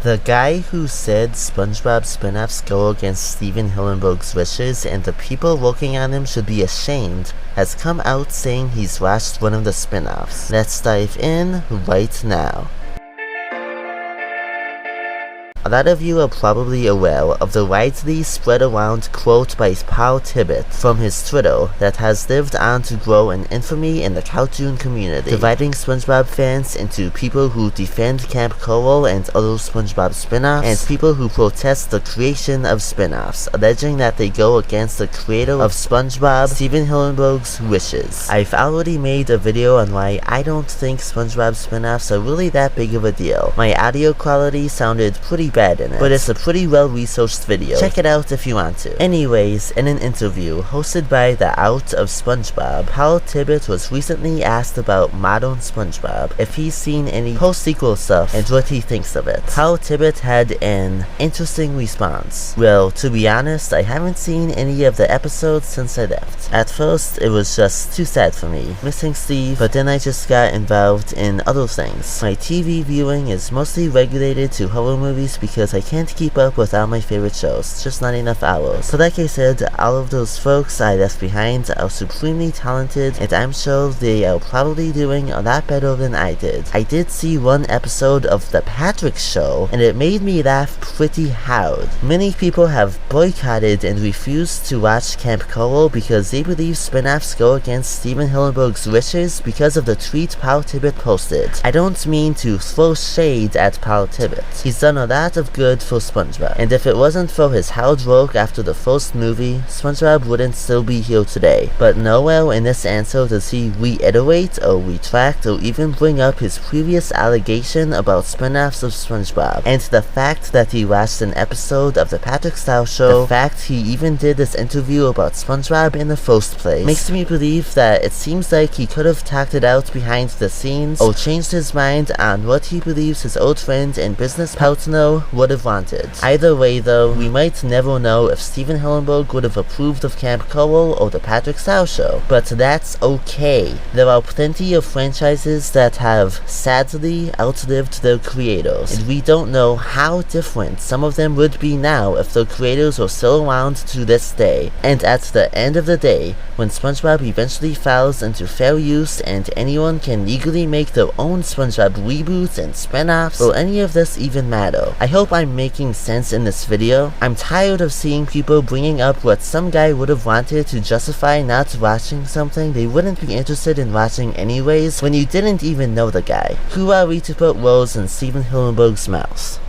The guy who said SpongeBob spin-offs go against Steven Hillenburg's wishes and the people working on him should be ashamed has come out saying he's watched one of the spin-offs. Let's dive in right now. A lot of you are probably aware of the widely spread around quote by his pal Tibbitt from his Twitter that has lived on to grow in infamy in the cartoon community, dividing SpongeBob fans into people who defend Camp Coral and other SpongeBob spin-offs, and people who protest the creation of spin-offs, alleging that they go against the creator of SpongeBob, Steven Hillenburg's wishes. I've already made a video on why I don't think SpongeBob spin-offs are really that big of a deal. My audio quality sounded pretty bad in it, but it's a pretty well-researched video. Check it out if you want to. Anyways, in an interview hosted by The Art of SpongeBob, Paul Tibbitt was recently asked about modern SpongeBob, if he's seen any post-sequel stuff, and what he thinks of it. Paul Tibbitt had an interesting response. Well, to be honest, I haven't seen any of the episodes since I left. At first, it was just too sad for me, missing Steve, but then I just got involved in other things. My TV viewing is mostly regulated to horror movies because I can't keep up with all my favorite shows, just not enough hours. So like I said, all of those folks I left behind are supremely talented, and I'm sure they are probably doing a lot better than I did. I did see one episode of The Patrick Show, and it made me laugh pretty hard. Many people have boycotted and refused to watch Camp Coral because they believe spin-offs go against Steven Hillenburg's wishes because of the tweet Paul Tibbitt posted. I don't mean to throw shade at Paul Tibbitt. He's done a lot of good for SpongeBob, and if it wasn't for his hard work after the first movie, SpongeBob wouldn't still be here today. But nowhere in this answer does he reiterate or retract or even bring up his previous allegation about spin-offs of SpongeBob, and the fact that he watched an episode of the Patrick Star Show, the fact he even did this interview about SpongeBob in the first place, makes me believe that it seems like he could have talked it out behind the scenes or changed his mind on what he believes his old friend and business partner would have wanted. Either way though, we might never know if Steven Hillenburg would have approved of Camp Coral or the Patrick Star Show, but that's okay. There are plenty of franchises that have sadly outlived their creators, and we don't know how different some of them would be now if their creators were still around to this day. And at the end of the day, when SpongeBob eventually falls into fair use and anyone can legally make their own SpongeBob reboots and spin-offs, will any of this even matter? I hope I'm making sense in this video. I'm tired of seeing people bringing up what some guy would have wanted to justify not watching something they wouldn't be interested in watching anyways when you didn't even know the guy. Who are we to put words in Steven Hillenburg's mouth?